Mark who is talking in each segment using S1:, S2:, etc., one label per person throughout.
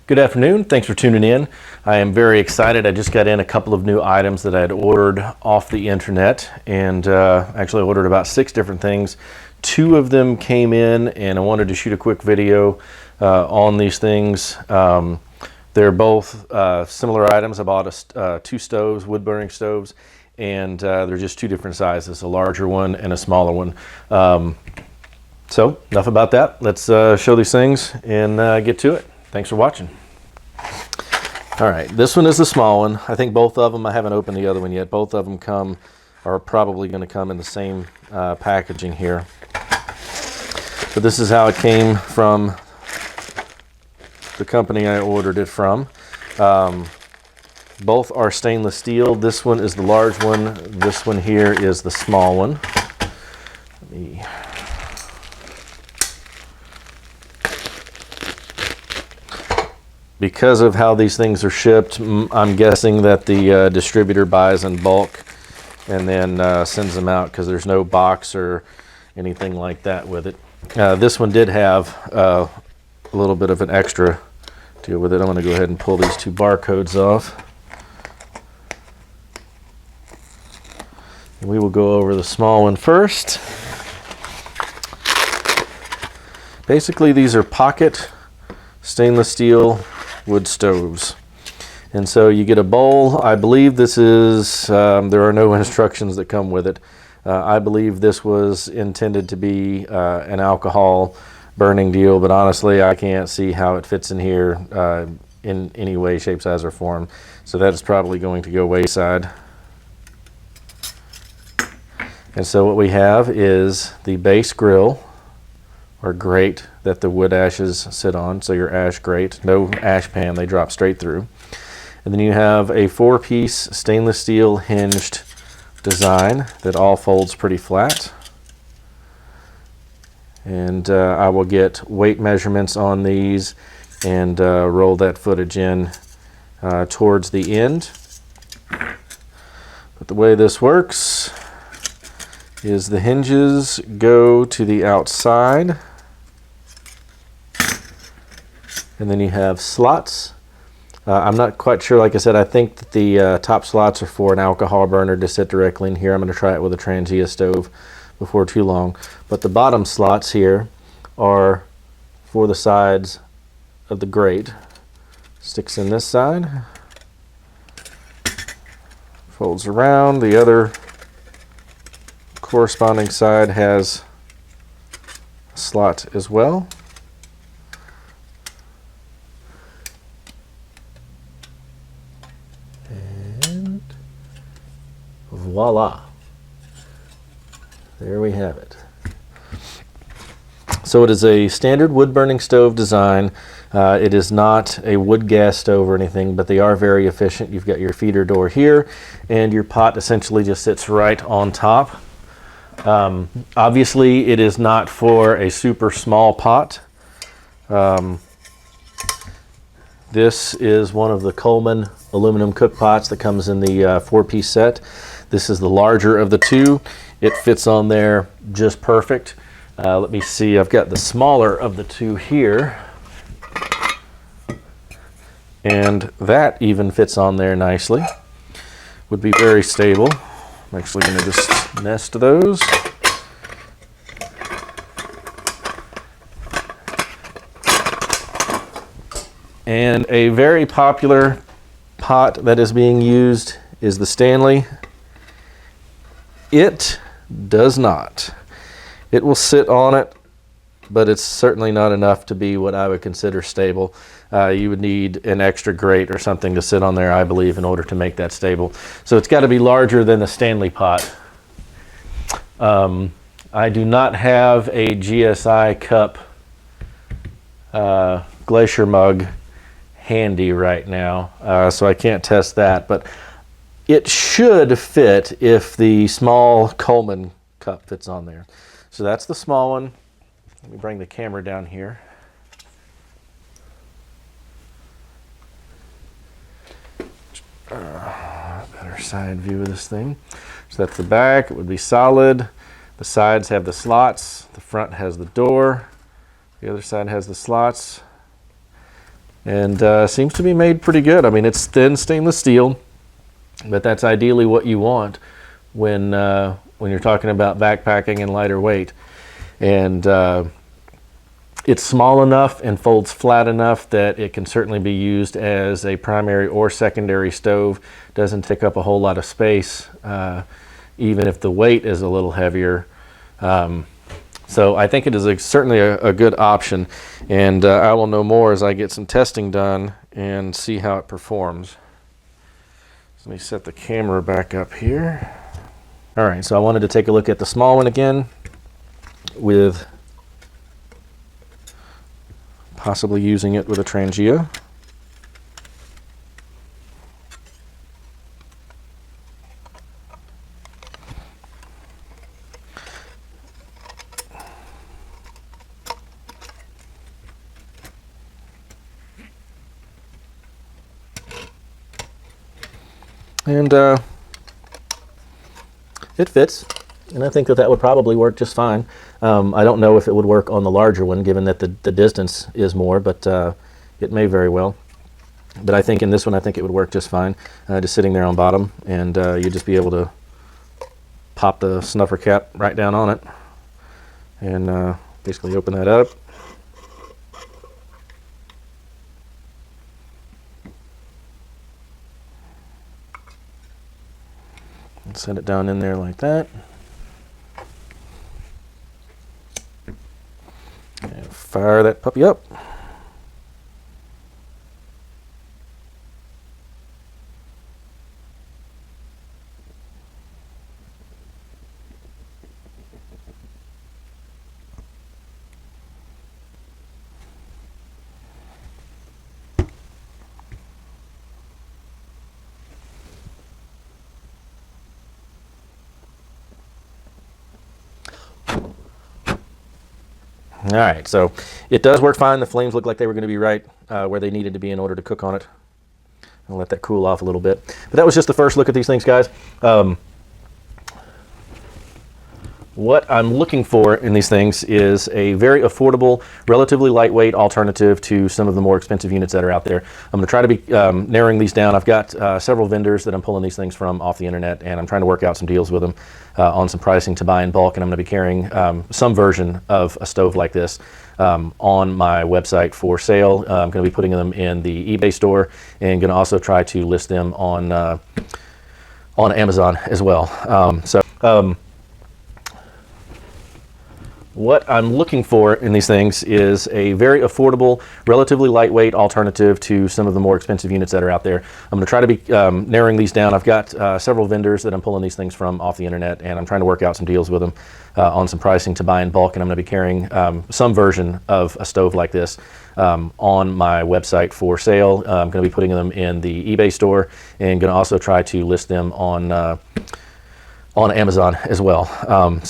S1: Good afternoon. Thanks for tuning in. I am very excited. I just got in a couple of new items that I had ordered off the internet, and actually I ordered about 6 different things. 2 of them came in, and I wanted to shoot a quick video on these things. They're both similar items. I bought 2 stoves, wood burning stoves, and they're just 2 different sizes, a larger one and a smaller one. So enough about that. Let's show these things and get to it. Thanks for watching. All right, this one is the small one. I think both of them, I haven't opened the other one yet. Both of them are probably going to come in the same packaging here. But this is how it came from the company I ordered it from. Both are stainless steel. This one is the large one. This one here is the small one. Let me... Because of how these things are shipped, I'm guessing that the distributor buys in bulk and then sends them out because there's no box or anything like that with it. This one did have a little bit of an extra deal with it. I'm going to go ahead and pull these 2 barcodes off. And we will go over the small one first. Basically, these are pocket stainless steel wood stoves, and so you get a bowl. I believe this is there are no instructions that come with it. I believe this was intended to be an alcohol burning deal, but honestly I can't see how it fits in here in any way, shape, size, or form, so that is probably going to go wayside. And so what we have is the base grill or grate that the wood ashes sit on, so your ash grate, no ash pan, they drop straight through. And then you have a 4-piece stainless steel hinged design that all folds pretty flat. And I will get weight measurements on these and roll that footage in towards the end. But the way this works is the hinges go to the outside, and then you have slots. I'm not quite sure. Like I said, I think that the top slots are for an alcohol burner to sit directly in here. I'm going to try it with a Trangia stove before too long. But the bottom slots here are for the sides of the grate. Sticks in this side, folds around. The other corresponding side has a slot as well. And voila, there we have it. So it is a standard wood burning stove design. It is not a wood gas stove or anything, but they are very efficient. You've got your feeder door here, and your pot essentially just sits right on top. Obviously it is not for a super small pot. This is one of the Coleman aluminum cook pots that comes in the 4-piece set. This is the larger of the 2. It fits on there just perfect. Let me see, I've got the smaller of the 2 here, and that even fits on there nicely. Would be very stable. I'm actually going to just nest those. And a very popular pot that is being used is the Stanley. It does not. It will sit on it, but it's certainly not enough to be what I would consider stable. You would need an extra grate or something to sit on there, I believe, in order to make that stable. So it's got to be larger than the Stanley pot. I do not have a GSI cup glacier mug handy right now, so I can't test that, but it should fit if the small Coleman cup fits on there. So that's the small one. Let me bring the camera down here. Better side view of this thing. So that's the back. It would be solid. The sides have the slots. The front has the door. The other side has the slots. and seems to be made pretty good. I mean, it's thin stainless steel, but that's ideally what you want when you're talking about backpacking and lighter weight. And it's small enough and folds flat enough that it can certainly be used as a primary or secondary stove. Doesn't take up a whole lot of space, even if the weight is a little heavier. So I think it is certainly a good option, and I will know more as I get some testing done and see how it performs. So let me set the camera back up here. All right, so I wanted to take a look at the small one again, with possibly using it with a Trangia. And it fits, and I think that would probably work just fine. I don't know if it would work on the larger one, given that the distance is more, but it may very well. But I think in this one, I think it would work just fine, just sitting there on bottom, and you'd just be able to pop the snuffer cap right down on it, and basically open that up. And set it down in there like that. And fire that puppy up. All right, so it does work fine. The flames look like they were going to be right where they needed to be in order to cook on it. I'll let that cool off a little bit. But that was just the first look at these things, guys. What I'm looking for in these things is a very affordable, relatively lightweight alternative to some of the more expensive units that are out there. I'm going to try to be narrowing these down. I've got several vendors that I'm pulling these things from off the internet, and I'm trying to work out some deals with them on some pricing to buy in bulk, and I'm going to be carrying some version of a stove like this on my website for sale. I'm going to be putting them in the eBay store, and going to also try to list them on Amazon as well. What I'm looking for in these things is a very affordable, relatively lightweight alternative to some of the more expensive units that are out there. I'm going to try to be narrowing these down. I've got several vendors that I'm pulling these things from off the internet, and I'm trying to work out some deals with them on some pricing to buy in bulk, and I'm going to be carrying some version of a stove like this on my website for sale. I'm going to be putting them in the eBay store, and going to also try to list them on Amazon as well.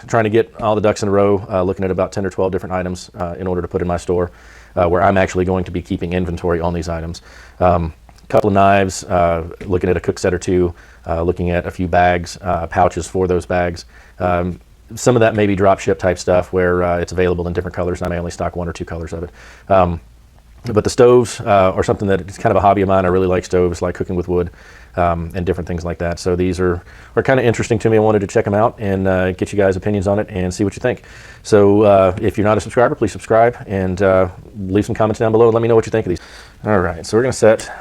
S1: Trying to get all the ducks in a row, looking at about 10 or 12 different items in order to put in my store, where I'm actually going to be keeping inventory on these items. A couple of knives, looking at a cook set or two, looking at a few bags, pouches for those bags. Some of that may be drop ship type stuff where it's available in different colors, and I may only stock 1 or 2 colors of it. But the stoves are something that it's kind of a hobby of mine. I really like stoves, like cooking with wood. And different things like that. So these are kind of interesting to me. I wanted to check them out and get you guys' opinions on it and see what you think. So if you're not a subscriber, please subscribe and leave some comments down below and let me know what you think of these. All right, so we're going to set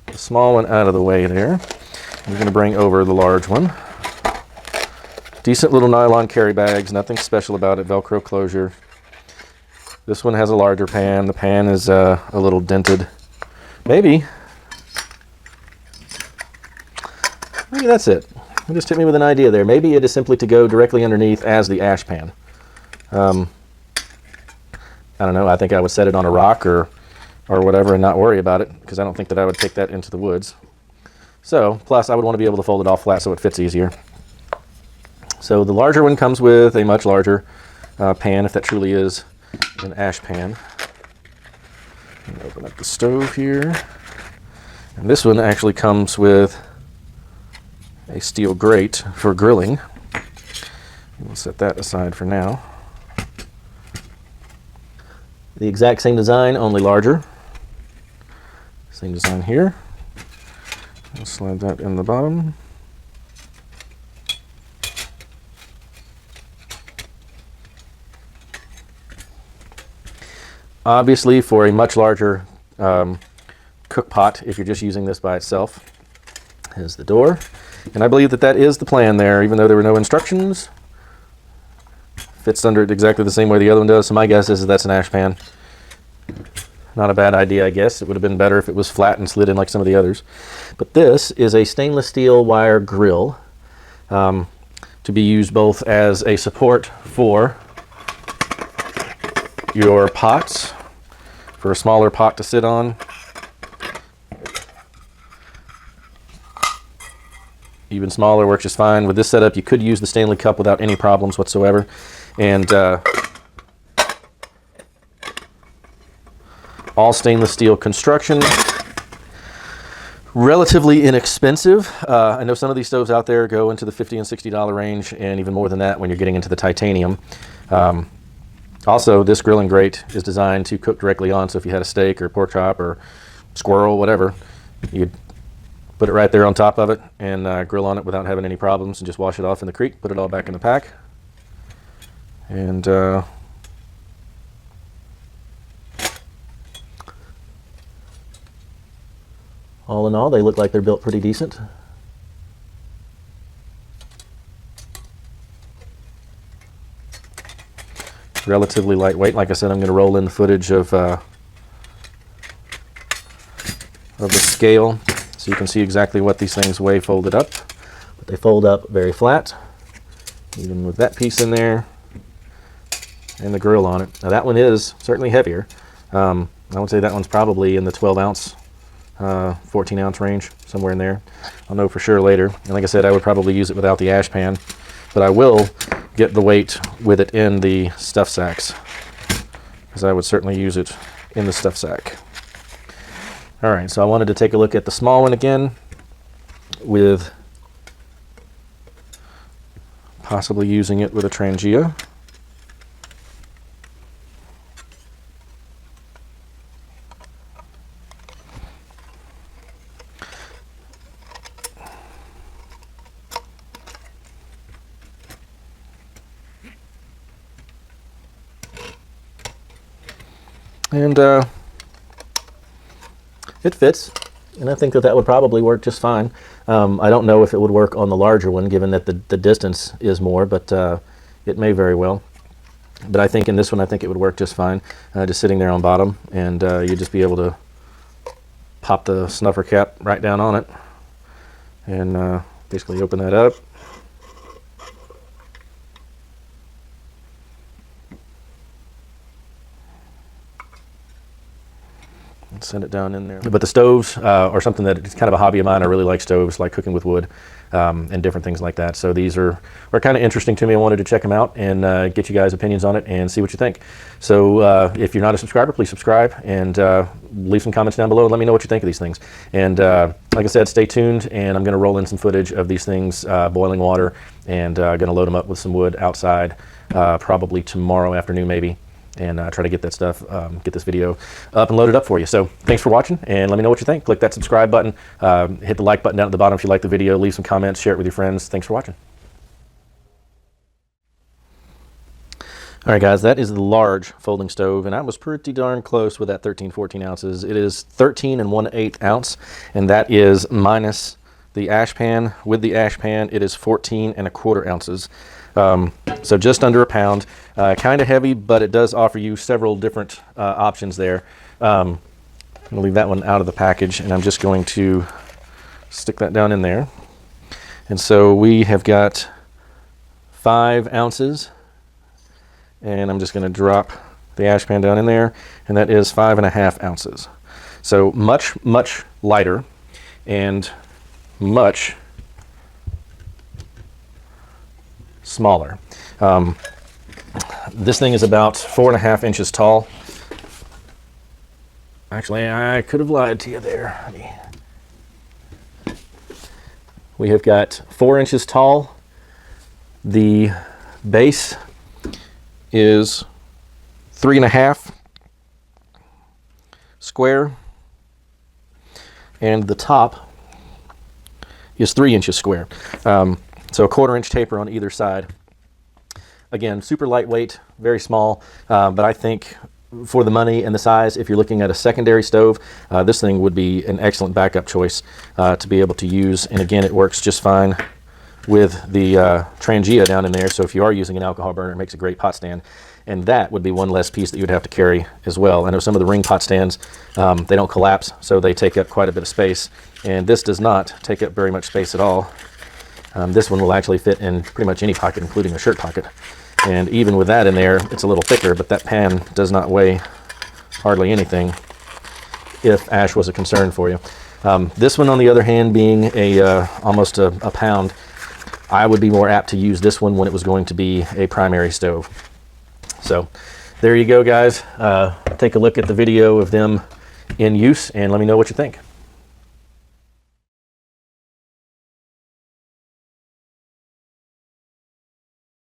S1: the small one out of the way there. We're going to bring over the large one. Decent little nylon carry bags, nothing special about it, Velcro closure. This one has a larger pan. The pan is a little dented. Maybe that's it. You just hit me with an idea there. Maybe it is simply to go directly underneath as the ash pan. I don't know. I think I would set it on a rock or whatever and not worry about it, because I don't think that I would take that into the woods. So, plus I would want to be able to fold it all flat so it fits easier. So the larger one comes with a much larger pan, if that truly is an ash pan. Open up the stove here. And this one actually comes with a steel grate for grilling. We'll set that aside for now. The exact same design, only larger. Same design here. I'll slide that in the bottom. Obviously, for a much larger cook pot, if you're just using this by itself, is the door. And I believe that that is the plan there, even though there were no instructions. Fits under it exactly the same way the other one does, so my guess is that's an ash pan. Not a bad idea, I guess. It would have been better if it was flat and slid in like some of the others. But this is a stainless steel wire grill to be used both as a support for your pots, for a smaller pot to sit on. Even smaller works just fine. With this setup, you could use the Stanley Cup without any problems whatsoever. And all stainless steel construction. Relatively inexpensive. I know some of these stoves out there go into the $50 and $60 range, and even more than that when you're getting into the titanium. Also, this grilling grate is designed to cook directly on, so if you had a steak or pork chop or squirrel, whatever, you'd put it right there on top of it and grill on it without having any problems, and just wash it off in the creek, put it all back in the pack. And all in all, they look like they're built pretty decent. Relatively lightweight. Like I said, I'm going to roll in the footage of the scale so you can see exactly what these things weigh folded up. But they fold up very flat, even with that piece in there and the grill on it. Now that one is certainly heavier. I would say that one's probably in the 12 ounce, 14 ounce range, somewhere in there. I'll know for sure later. And like I said, I would probably use it without the ash pan, but I will get the weight with it in the stuff sacks, because I would certainly use it in the stuff sack. All right, so I wanted to take a look at the small one again, with possibly using it with a Trangia. And it fits, and I think that that would probably work just fine. I don't know if it would work on the larger one, given that the distance is more, but it may very well. But I think in this one, I think it would work just fine, just sitting there on bottom, and you'd just be able to pop the snuffer cap right down on it, and basically open that up. Send it down in there. But the stoves are something that it's kind of a hobby of mine. I really like stoves, like cooking with wood and different things like that. So these are kind of interesting to me. I wanted to check them out and get you guys' opinions on it and see what you think. So if you're not a subscriber, please subscribe and leave some comments down below and let me know what you think of these things. And like I said, stay tuned, and I'm going to roll in some footage of these things boiling water, and going to load them up with some wood outside probably tomorrow afternoon maybe, and try to get that stuff, get this video up and loaded up for you. So thanks for watching, and let me know what you think. Click that subscribe button, hit the like button down at the bottom if you like the video, leave some comments, share it with your friends. Thanks for watching. All right, guys, that is the large folding stove, and I was pretty darn close with that 13-14 ounces. It is 13 1/8 ounce, and that is minus the ash pan. With the ash pan, it is 14 1/4 ounces. So just under a pound. Kind of heavy, but it does offer you several different options there. I'm going to leave that one out of the package, and I'm just going to stick that down in there. And so we have got 5 ounces, and I'm just going to drop the ash pan down in there, and that is 5.5 ounces. So much, much lighter and much smaller. This thing is about 4.5 inches tall. Actually, I could have lied to you there, honey. We have got 4 inches tall. The base is 3.5 square. and the top is 3 inches square. So a 1/4 inch taper on either side. Again, super lightweight, very small, but I think for the money and the size, if you're looking at a secondary stove, this thing would be an excellent backup choice to be able to use. And again, it works just fine with the Trangia down in there. So if you are using an alcohol burner, it makes a great pot stand. And that would be one less piece that you would have to carry as well. I know some of the ring pot stands, they don't collapse, so they take up quite a bit of space. And this does not take up very much space at all. This one will actually fit in pretty much any pocket, including a shirt pocket. And even with that in there, it's a little thicker, but that pan does not weigh hardly anything if ash was a concern for you. This one, on the other hand, being almost a pound, I would be more apt to use this one when it was going to be a primary stove. So there you go, guys. Take a look at the video of them in use and let me know what you think.